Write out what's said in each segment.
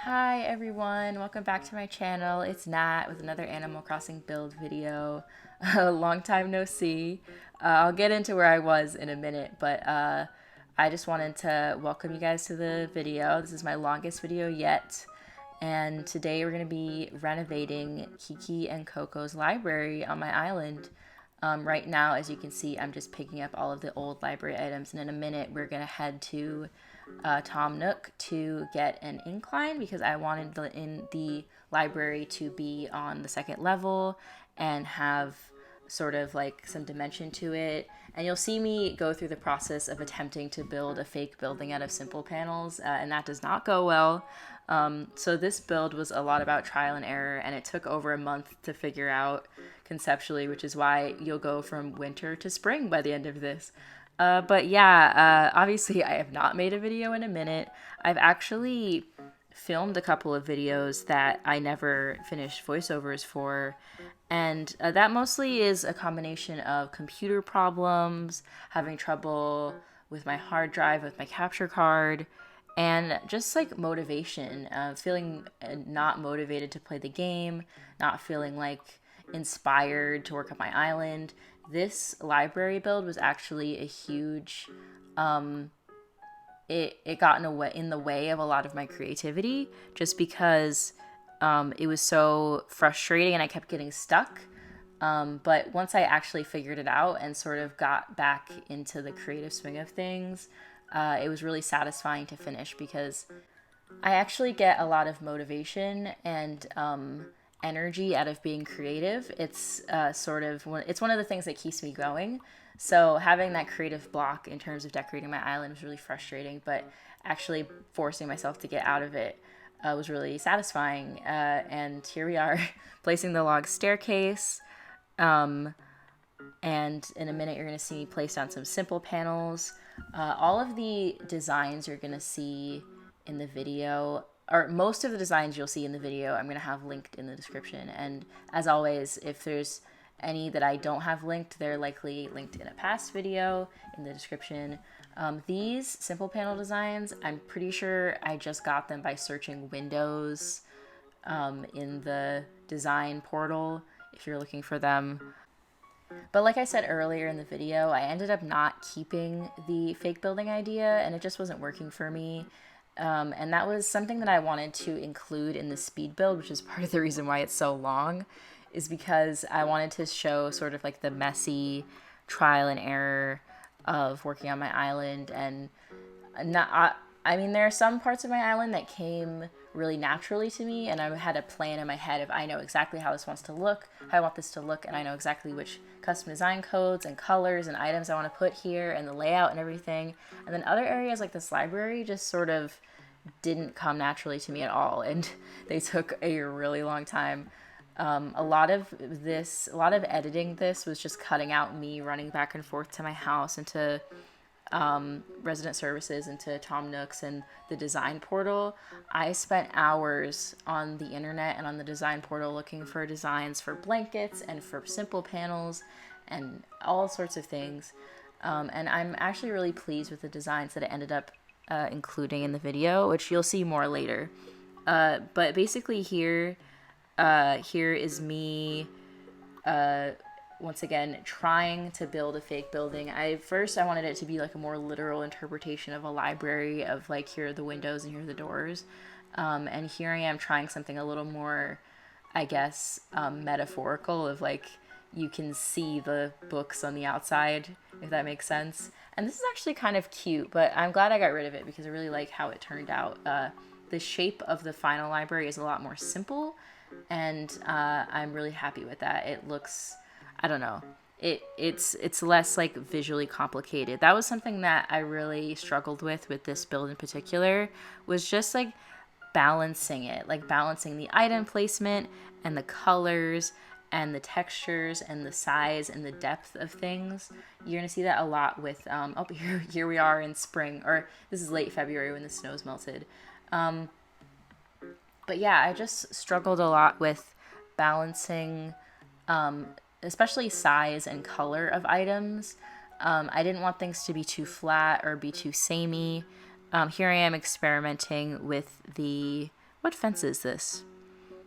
Hi everyone, welcome back to my channel. It's Nat with another Animal Crossing build video. Long time no see. I'll get into where I was in a minute, but I just wanted to welcome you guys to the video. This is my longest video yet, and today we're going to be renovating Kiki and Coco's library on my island. Right now, as you can see, I'm just picking up all of the old library items, and in a minute we're going to head to Tom Nook to get an incline because I wanted the library to be on the second level and have sort of like some dimension to it. And you'll see me go through the process of attempting to build a fake building out of simple panels, and that does not go well. So this build was a lot about trial and error, and it took over a month to figure out conceptually, which is why you'll go from winter to spring by the end of this. But yeah, obviously I have not made a video in a minute. I've actually filmed a couple of videos that I never finished voiceovers for, and that mostly is a combination of computer problems, having trouble with my hard drive, with my capture card, and just like motivation, feeling not motivated to play the game, not feeling like inspired to work on my island. This library build was actually a huge it got in the way of a lot of my creativity just because it was so frustrating and I kept getting stuck. But once I actually figured it out and sort of got back into the creative swing of things, it was really satisfying to finish because I actually get a lot of motivation and energy out of being creative. It's it's one of the things that keeps me going. So having that creative block in terms of decorating my island was really frustrating, but actually forcing myself to get out of it was really satisfying. And here we are, placing the log staircase. And in a minute, you're going to see me place down some simple panels. All of the designs you're going to see in the video, or most of the designs you'll see in the video, I'm going to have linked in the description. And as always, if there's any that I don't have linked, they're likely linked in a past video in the description. These simple panel designs, I'm pretty sure I just got them by searching Windows in the design portal if you're looking for them. But like I said earlier in the video, I ended up not keeping the fake building idea, and it just wasn't working for me. And that was something that I wanted to include in the speed build, which is part of the reason why it's so long, is because I wanted to show sort of like the messy trial and error of working on my island. And I mean, there are some parts of my island that came really naturally to me, and I had a plan in my head of I know exactly how this wants to look, how I want this to look, and I know exactly which custom design codes and colors and items I want to put here and the layout and everything. And then other areas like this library just sort of didn't come naturally to me at all, and they took a really long time. A lot of editing this was just cutting out me running back and forth to my house and to resident services and to Tom Nook's and the design portal. I spent hours on the internet and on the design portal looking for designs for blankets and for simple panels and all sorts of things. And I'm actually really pleased with the designs that I ended up including in the video, which you'll see more later. But basically here is me once again trying to build a fake building. I wanted it to be like a more literal interpretation of a library, of like, here are the windows and here are the doors, and here I am trying something a little more, I guess, metaphorical, of like you can see the books on the outside, if that makes sense. And this is actually kind of cute, but I'm glad I got rid of it because I really like how it turned out. The shape of the final library is a lot more simple, and I'm really happy with that. It looks, I don't know, it's less like visually complicated. That was something that I really struggled with this build in particular, was just like balancing it, like balancing the item placement and the colors and the textures and the size and the depth of things. You're gonna see that a lot with here we are in spring, or this is late February when the snow's melted. But yeah, I just struggled a lot with balancing, especially size and color of items. I didn't want things to be too flat or be too samey. Here I am experimenting with the what fence is this?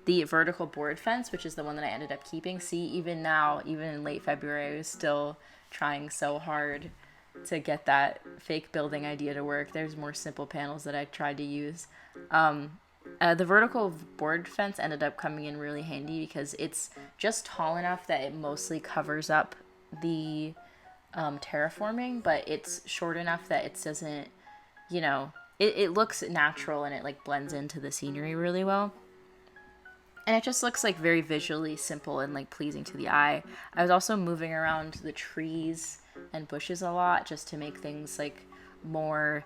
The vertical board fence, which is the one that I ended up keeping. See, even now, even in late February, I was still trying so hard to get that fake building idea to work. There's more simple panels that I tried to use. The vertical board fence ended up coming in really handy because it's just tall enough that it mostly covers up the terraforming, but it's short enough that it doesn't, it looks natural and it like blends into the scenery really well. And it just looks like very visually simple and like pleasing to the eye. I was also moving around the trees and bushes a lot just to make things like more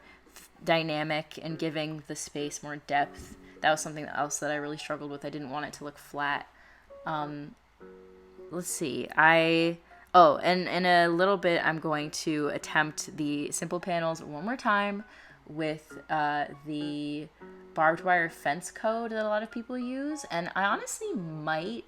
dynamic and giving the space more depth. That was something else that I really struggled with. I didn't want it to look flat. Let's see. And in a little bit, I'm going to attempt the simple panels one more time with the barbed wire fence code that a lot of people use. And I honestly might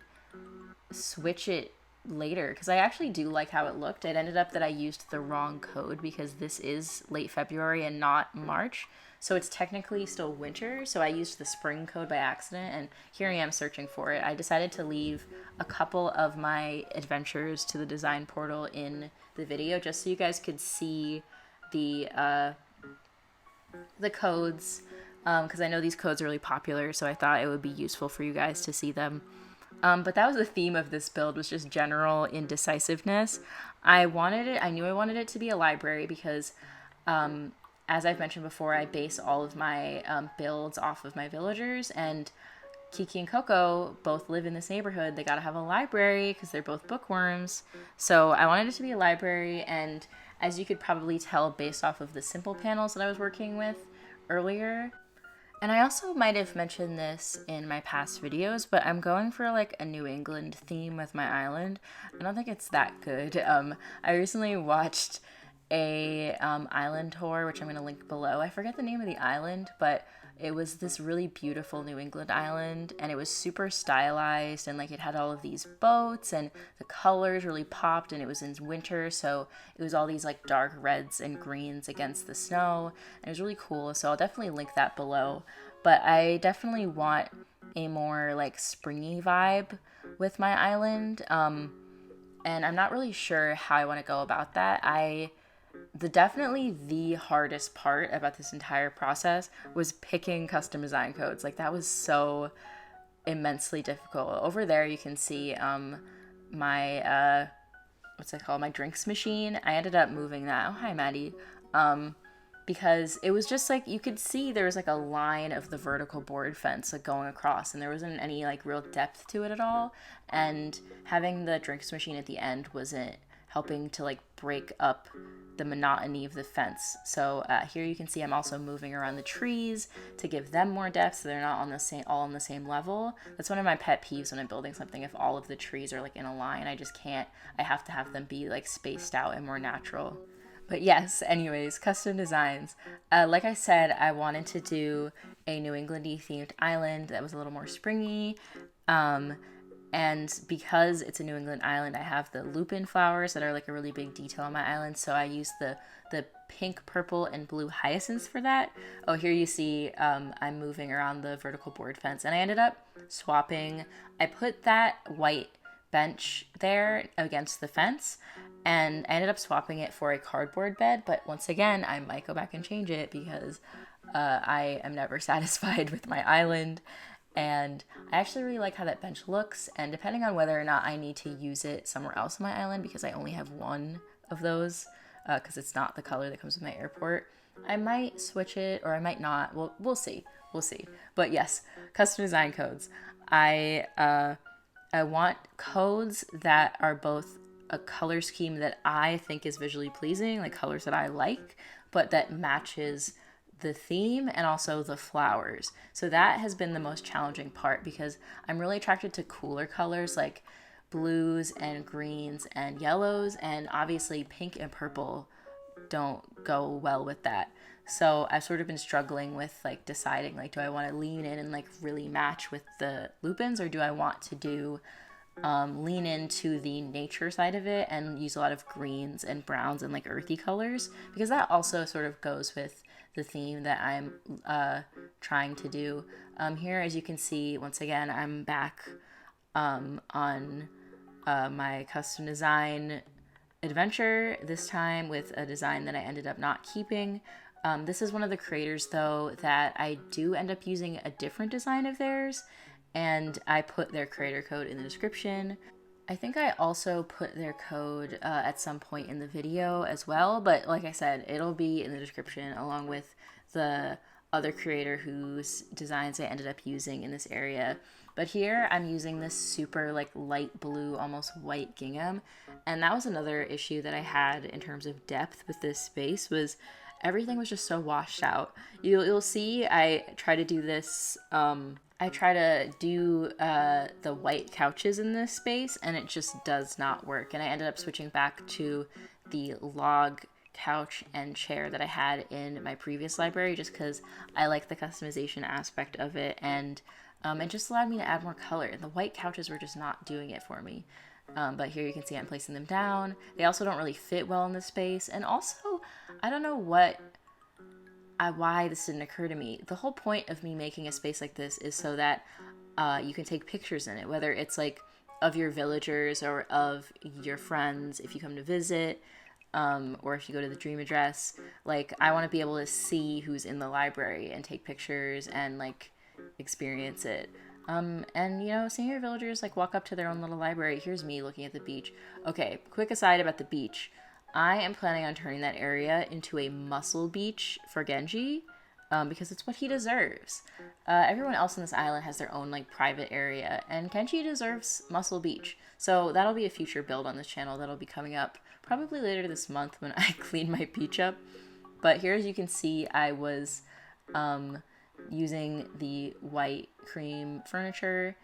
switch it later because I actually do like how it looked. It ended up that I used the wrong code because this is late February and not March. So it's technically still winter. So I used the spring code by accident, and here I am searching for it. I decided to leave a couple of my adventures to the design portal in the video just so you guys could see the codes, because I know these codes are really popular, so I thought it would be useful for you guys to see them. But that was the theme of this build, was just general indecisiveness. I knew I wanted it to be a library because, as I've mentioned before, I base all of my builds off of my villagers, and Kiki and Coco both live in this neighborhood. They gotta have a library because they're both bookworms. So I wanted it to be a library, and as you could probably tell based off of the simple panels that I was working with earlier, and I also might have mentioned this in my past videos, but I'm going for like a New England theme with my island. I don't think it's that good. I recently watched a island tour, which I'm going to link below. I forget the name of the island, but it was this really beautiful New England island, and it was super stylized, and like it had all of these boats, and the colors really popped, and it was in winter, so it was all these like dark reds and greens against the snow, and it was really cool. So I'll definitely link that below. But I definitely want a more like springy vibe with my island, and I'm not really sure how I want to go about that. Definitely the hardest part about this entire process was picking custom design codes. Like, that was so immensely difficult. Over there you can see my what's it called, my drinks machine. I ended up moving that. Oh, hi Maddie. Because it was just like, you could see there was like a line of the vertical board fence like going across, and there wasn't any like real depth to it at all, and having the drinks machine at the end wasn't helping to like break up the monotony of the fence. So here you can see I'm also moving around the trees to give them more depth so they're not all on the same level. That's one of my pet peeves when I'm building something. If all of the trees are like in a line, I have to have them be like spaced out and more natural. But yes, anyways, custom designs. Like I said, I wanted to do a New England-y themed island that was a little more springy. And because it's a New England island, I have the lupin flowers that are like a really big detail on my island. So I used the pink, purple, and blue hyacinths for that. Oh, here you see I'm moving around the vertical board fence. And I ended up swapping. I put that white bench there against the fence, and I ended up swapping it for a cardboard bed. But once again, I might go back and change it because I am never satisfied with my island. And I actually really like how that bench looks, and depending on whether or not I need to use it somewhere else on my island, because I only have one of those, because it's not the color that comes with my airport, I might switch it or I might not. We'll see. But yes, custom design codes. I want codes that are both a color scheme that I think is visually pleasing, like colors that I like, but that matches the theme and also the flowers. So that has been the most challenging part, because I'm really attracted to cooler colors like blues and greens and yellows, and obviously pink and purple don't go well with that. So I've sort of been struggling with like deciding, like, do I want to lean in and like really match with the lupins, or do I want to do lean into the nature side of it and use a lot of greens and browns and like earthy colors, because that also sort of goes with the theme that I'm trying to do. Here, as you can see, once again, I'm back on my custom design adventure, this time with a design that I ended up not keeping. This is one of the creators, though, that I do end up using a different design of theirs, and I put their creator code in the description. I think I also put their code at some point in the video as well, but like I said, it'll be in the description along with the other creator whose designs I ended up using in this area. But here I'm using this super like light blue, almost white gingham, and that was another issue that I had in terms of depth with this space, was everything was just so washed out. You'll see I try to do this, I try to do the white couches in this space, and it just does not work. And I ended up switching back to the log couch and chair that I had in my previous library, just because I like the customization aspect of it, and it just allowed me to add more color. And the white couches were just not doing it for me. But here you can see I'm placing them down. They also don't really fit well in this space. And also, I don't know why this didn't occur to me. The whole point of me making a space like this is so that you can take pictures in it, whether it's like of your villagers or of your friends if you come to visit, or if you go to the dream address. Like, I want to be able to see who's in the library and take pictures and like experience it. And you know, seeing your villagers like walk up to their own little library. Here's me looking at the beach. Okay, quick aside about the beach. I am planning on turning that area into a muscle beach for Genji, because it's what he deserves. Everyone else on this island has their own like private area, and Genji deserves muscle beach. So that'll be a future build on this channel that'll be coming up probably later this month when I clean my beach up. But here, as you can see, I was using the white cream furniture,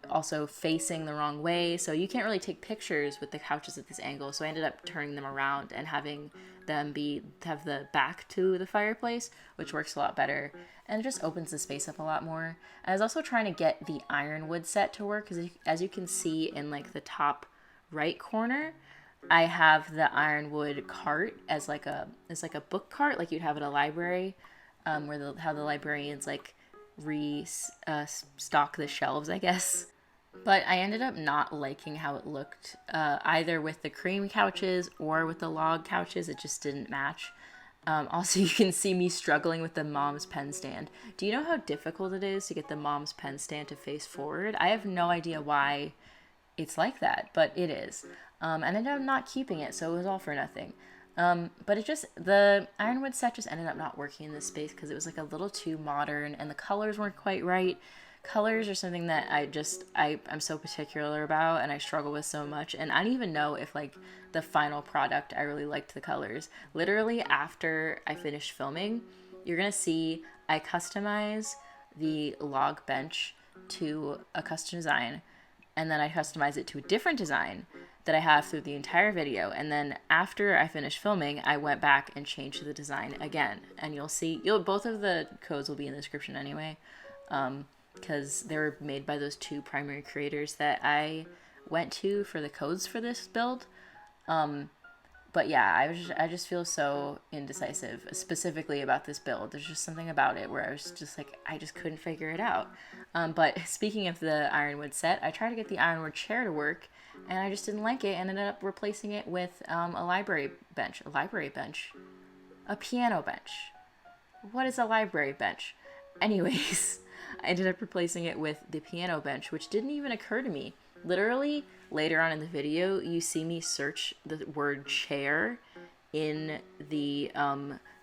also facing the wrong way, so you can't really take pictures with the couches at this angle, so I ended up turning them around and having them have the back to the fireplace, which works a lot better, and it just opens the space up a lot more. And I was also trying to get the ironwood set to work, because as you can see in like the top right corner, I have the ironwood cart as like a book cart, like you'd have at a library, where how the librarians like stock the shelves, I guess. But I ended up not liking how it looked, either with the cream couches or with the log couches. It just didn't match. Also, you can see me struggling with the mom's pen stand. Do you know how difficult it is to get the mom's pen stand to face forward? I have no idea why it's like that, but it is. And I ended up not keeping it, so it was all for nothing. But the ironwood set just ended up not working in this space because it was like a little too modern and the colors weren't quite right. Colors are something that I'm so particular about and I struggle with so much. And I don't even know if like the final product, I really liked the colors. Literally after I finished filming, you're going to see I customize the log bench to a custom design, and then I customize it to a different design that I have through the entire video. And then after I finished filming, I went back and changed the design again. And you'll see, both of the codes will be in the description anyway, because they were made by those two primary creators that I went to for the codes for this build. But yeah, I just feel so indecisive, specifically about this build. There's just something about it where I was just like, I just couldn't figure it out. But speaking of the ironwood set, I tried to get the ironwood chair to work, and I just didn't like it, and ended up replacing it with a piano bench. What is a library bench? Anyways, I ended up replacing it with the piano bench, which didn't even occur to me. Literally, later on in the video, you see me search the word chair in the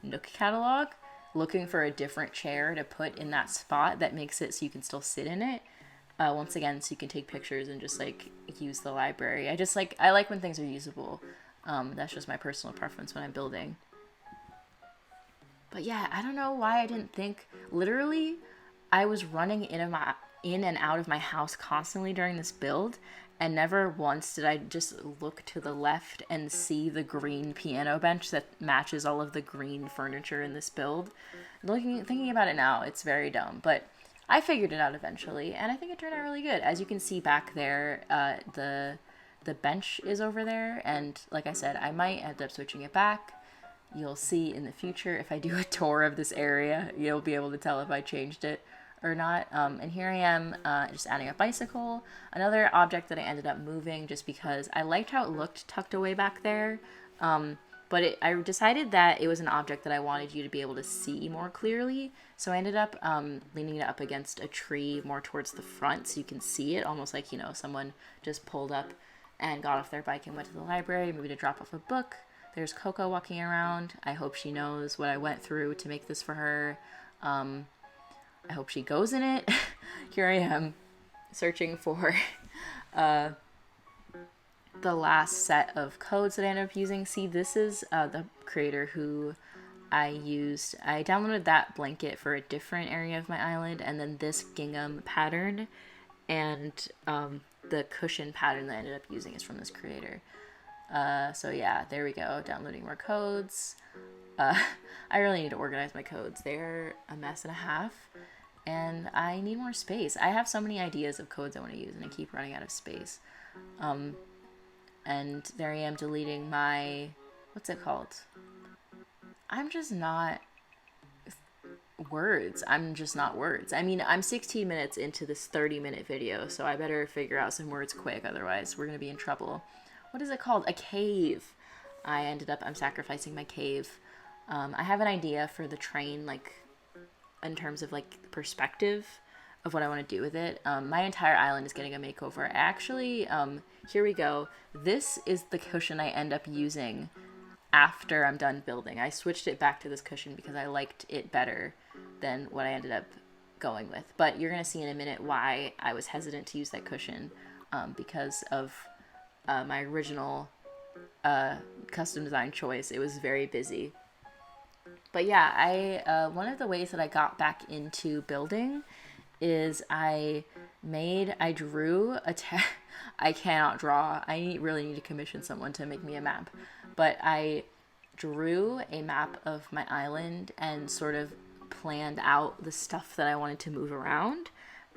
Nook catalog, looking for a different chair to put in that spot that makes it so you can still sit in it. Once again, so you can take pictures and just like use the library. I like when things are usable. That's just my personal preference when I'm building. But yeah, I don't know why I didn't think. Literally, I was running in and out of my house constantly during this build, and never once did I just look to the left and see the green piano bench that matches all of the green furniture in this build. Thinking about it now, it's very dumb, but I figured it out eventually, and I think it turned out really good. As you can see back there, the bench is over there, and like I said, I might end up switching it back. you'll see in the future if I do a tour of this area, you'll be able to tell if I changed it or not. And here I am just adding a bicycle, another object that I ended up moving just because I liked how it looked tucked away back there. But I decided that it was an object that I wanted you to be able to see more clearly. So I ended up leaning it up against a tree more towards the front so you can see it, almost like, someone just pulled up and got off their bike and went to the library, maybe to drop off a book. There's Coco walking around. I hope she knows what I went through to make this for her. I hope she goes in it. Here I am searching for the last set of codes that I ended up using. See, this is the creator who I used. I downloaded that blanket for a different area of my island, and then this gingham pattern and the cushion pattern that I ended up using is from this creator. So yeah, there we go, downloading more codes. I really need to organize my codes. They're a mess and a half, and I need more space. I have so many ideas of codes I want to use, and I keep running out of space. And there I am deleting my, what's it called? I'm just not words. I mean, I'm 16 minutes into this 30-minute video, so I better figure out some words quick, otherwise we're gonna be in trouble. What is it called? A cave. I'm sacrificing my cave. I have an idea for the train, like, in terms of, like, perspective of what I want to do with it. My entire island is getting a makeover. Actually, here we go. This is the cushion I end up using after I'm done building. I switched it back to this cushion because I liked it better than what I ended up going with. But you're going to see in a minute why I was hesitant to use that cushion, because of my original custom design choice. It was very busy. But yeah, one of the ways that I got back into building is I drew I cannot draw. I really need to commission someone to make me a map. But I drew a map of my island and sort of planned out the stuff that I wanted to move around.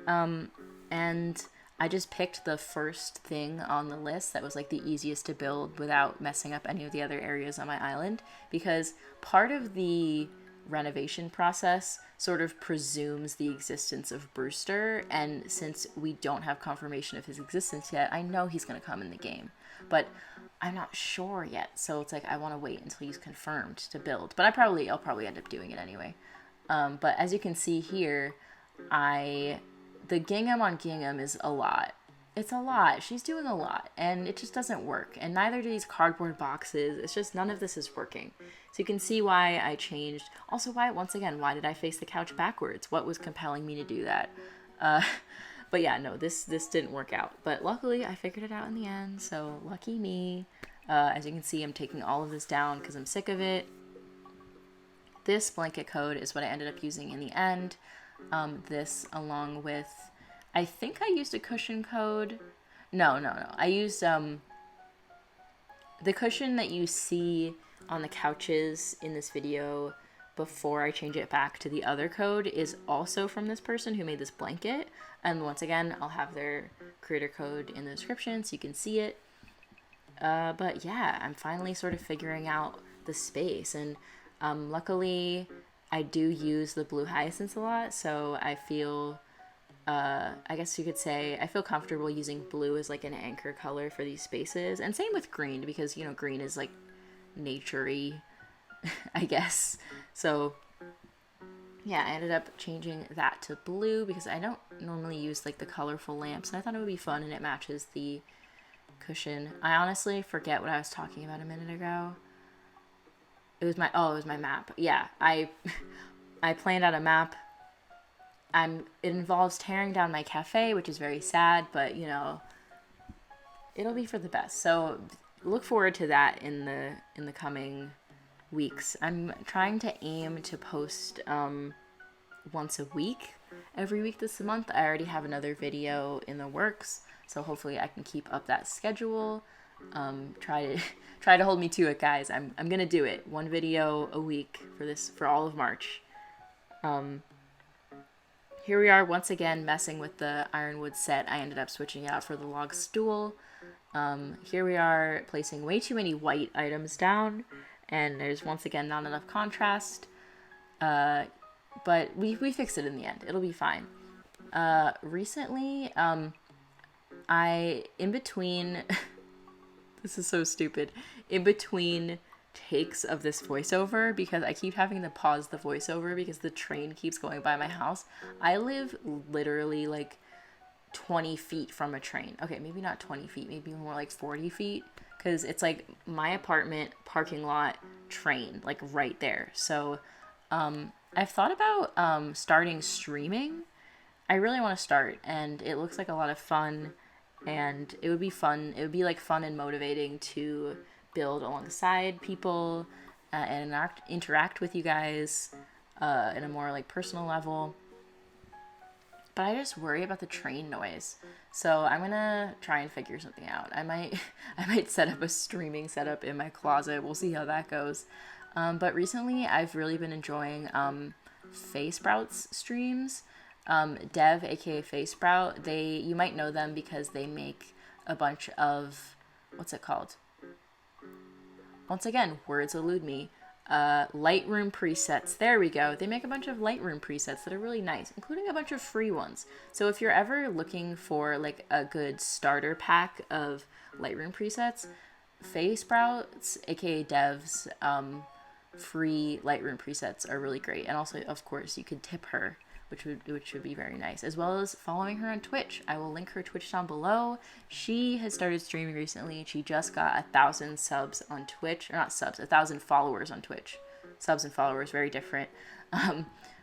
And I just picked the first thing on the list that was like the easiest to build without messing up any of the other areas on my island, because part of the renovation process sort of presumes the existence of Brewster, and since we don't have confirmation of his existence yet, I know he's going to come in the game, but I'm not sure yet, so it's like I want to wait until he's confirmed to build, but I'll probably end up doing it anyway. But as you can see here, the gingham on gingham is a lot. It's a lot. She's doing a lot, and it just doesn't work. And neither do these cardboard boxes. It's just none of this is working. So you can see why I changed. Also, why did I face the couch backwards? What was compelling me to do that? But yeah, no, this didn't work out. But luckily, I figured it out in the end, so lucky me. As you can see, I'm taking all of this down because I'm sick of it. This blanket code is what I ended up using in the end. This along with, I think I used a cushion code. No. I used the cushion that you see on the couches in this video before I change it back to the other code is also from this person who made this blanket. And once again, I'll have their creator code in the description so you can see it. But yeah, I'm finally sort of figuring out the space, and luckily I do use the blue hyacinths a lot, so I feel, I guess you could say, I feel comfortable using blue as like an anchor color for these spaces, and same with green, because, you know, green is like nature-y, I guess. So yeah, I ended up changing that to blue because I don't normally use like the colorful lamps, and I thought it would be fun, and it matches the cushion. I honestly forget what I was talking about a minute ago. It was my map. Yeah, I planned out a map. It involves tearing down my cafe, which is very sad, but you know, it'll be for the best. So look forward to that in the coming weeks. I'm trying to aim to post once a week, every week this month. I already have another video in the works, so hopefully I can keep up that schedule. Try to hold me to it, guys. I'm gonna do it. One video a week for all of March. Here we are once again messing with the ironwood set. I ended up switching it out for the log stool. Here we are placing way too many white items down, and there's once again not enough contrast. But we fixed it in the end. It'll be fine. Recently, in between, this is so stupid, in between takes of this voiceover, because I keep having to pause the voiceover because the train keeps going by my house. I live literally like 20 feet from a train. Okay, maybe not 20 feet, maybe more like 40 feet, because it's like my apartment, parking lot, train, like right there. So I've thought about starting streaming. I really want to start, and it looks like a lot of fun, and it would be fun. It would be like fun and motivating to build alongside people and interact with you guys in a more like personal level. But I just worry about the train noise. So I'm gonna try and figure something out. I might set up a streaming setup in my closet. We'll see how that goes. But recently I've really been enjoying Sprouts streams. Dev, aka Sprout, you might know them because they make a bunch of, what's it called? Once again, words elude me. Lightroom presets. There we go. They make a bunch of Lightroom presets that are really nice, including a bunch of free ones. So if you're ever looking for like a good starter pack of Lightroom presets, Sprouts, aka Dev's, free Lightroom presets are really great. And also, of course, you could tip her, which would be very nice, as well as following her on Twitch. I will link her Twitch down below. She has started streaming recently. She just got 1,000 subs on Twitch, or not subs, 1,000 followers on Twitch. Subs and followers, very different.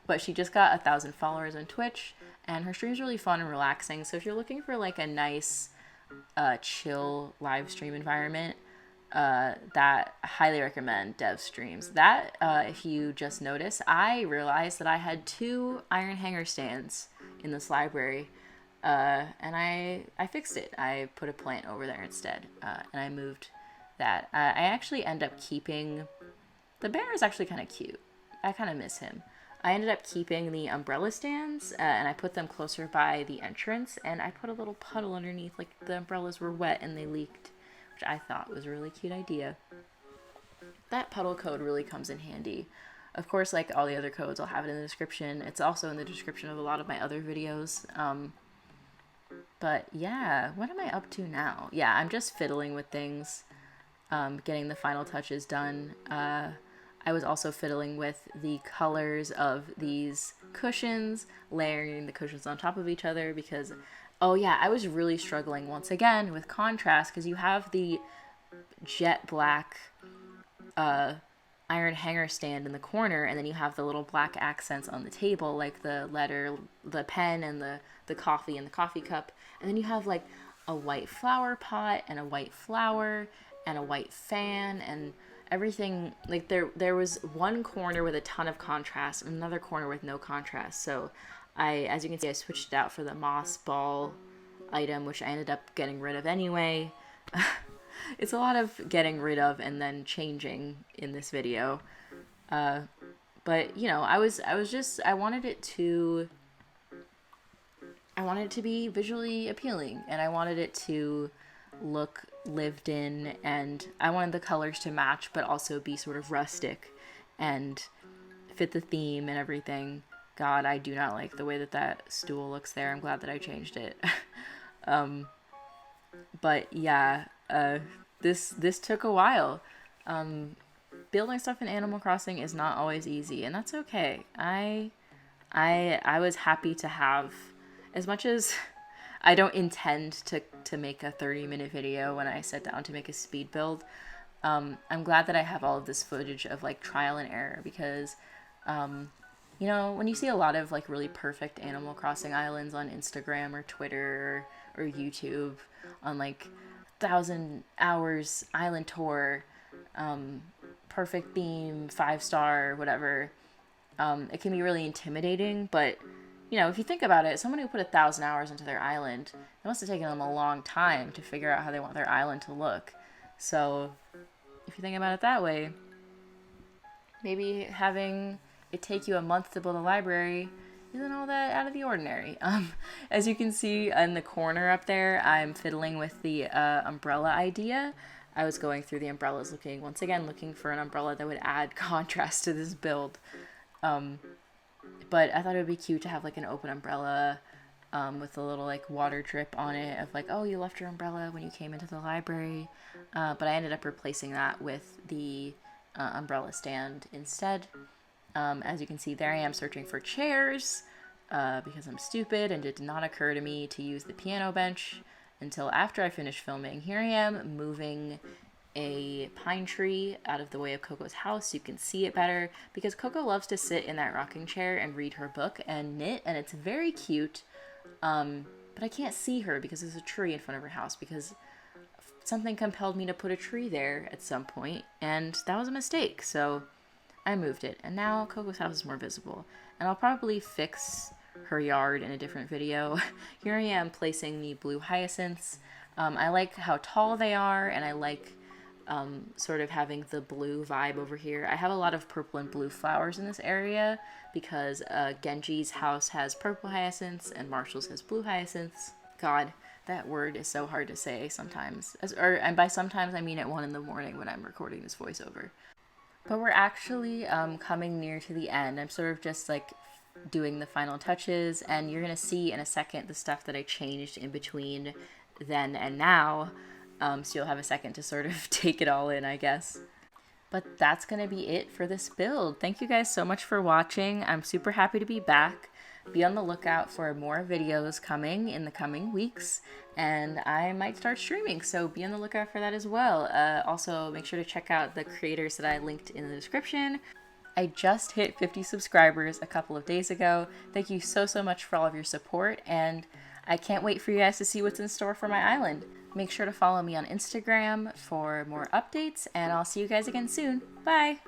But she just got 1,000 followers on Twitch, and her stream's really fun and relaxing. So if you're looking for like a nice, chill live stream environment, that I highly recommend Dev streams. That, if you just notice, I realized that I had 2 iron hanger stands in this library, and I fixed it. I put a plant over there instead, and I moved that. I actually end up keeping, the bear is actually kind of cute. I kind of miss him. I ended up keeping the umbrella stands, and I put them closer by the entrance, and I put a little puddle underneath, like the umbrellas were wet and they leaked, which I thought was a really cute idea. That puddle code really comes in handy. Of course, like all the other codes, I'll have it in the description. It's also in the description of a lot of my other videos. But yeah, what am I up to now? Yeah, I'm just fiddling with things, getting the final touches done. I was also fiddling with the colors of these cushions, layering the cushions on top of each other because, oh yeah, I was really struggling once again with contrast because you have the jet black iron hanger stand in the corner, and then you have the little black accents on the table, like the letter, the pen, and the coffee and the coffee cup, and then you have like a white flower pot and a white flower and a white fan and everything. Like there was one corner with a ton of contrast and another corner with no contrast. So as you can see, I switched it out for the moss ball item, which I ended up getting rid of anyway. It's a lot of getting rid of and then changing in this video. But you know, I wanted it to be visually appealing, and I wanted it to look lived in, and I wanted the colors to match but also be sort of rustic and fit the theme and everything. God, I do not like the way that stool looks there. I'm glad that I changed it. But yeah, this took a while. Building stuff in Animal Crossing is not always easy, and that's okay. I was happy to have, as much as I don't intend to make a 30-minute video when I sit down to make a speed build, I'm glad that I have all of this footage of like trial and error, because you know, when you see a lot of like really perfect Animal Crossing islands on Instagram or Twitter or YouTube on like 1,000 hours island tour, perfect theme, 5-star, whatever, it can be really intimidating. But you know, if you think about it, someone who put 1,000 hours into their island, it must have taken them a long time to figure out how they want their island to look. So if you think about it that way, maybe having it take you a month to build a library isn't all that out of the ordinary. As you can see in the corner up there, I'm fiddling with the umbrella idea. I was going through the umbrellas once again looking for an umbrella that would add contrast to this build. But I thought it would be cute to have like an open umbrella with a little like water drip on it of like, oh, you left your umbrella when you came into the library. But I ended up replacing that with the umbrella stand instead. As you can see, there I am searching for chairs because I'm stupid and it did not occur to me to use the piano bench until after I finished filming. Here I am moving a pine tree out of the way of Coco's house so you can see it better, because Coco loves to sit in that rocking chair and read her book and knit, and it's very cute. But I can't see her because there's a tree in front of her house, because something compelled me to put a tree there at some point, and that was a mistake, so I moved it, and now Coco's house is more visible. And I'll probably fix her yard in a different video. Here I am placing the blue hyacinths. I like how tall they are, and I like sort of having the blue vibe over here. I have a lot of purple and blue flowers in this area because Genji's house has purple hyacinths and Marshall's has blue hyacinths. God, that word is so hard to say sometimes. And by sometimes I mean at 1 a.m. when I'm recording this voiceover. But we're actually coming near to the end. I'm sort of just like doing the final touches, and you're gonna see in a second the stuff that I changed in between then and now. So you'll have a second to sort of take it all in, I guess. But that's going to be it for this build. Thank you guys so much for watching. I'm super happy to be back. Be on the lookout for more videos coming in the coming weeks, and I might start streaming, so be on the lookout for that as well. Also, make sure to check out the creators that I linked in the description. I just hit 50 subscribers a couple of days ago. Thank you so much for all of your support, and I can't wait for you guys to see what's in store for my island. Make sure to follow me on Instagram for more updates, and I'll see you guys again soon. Bye!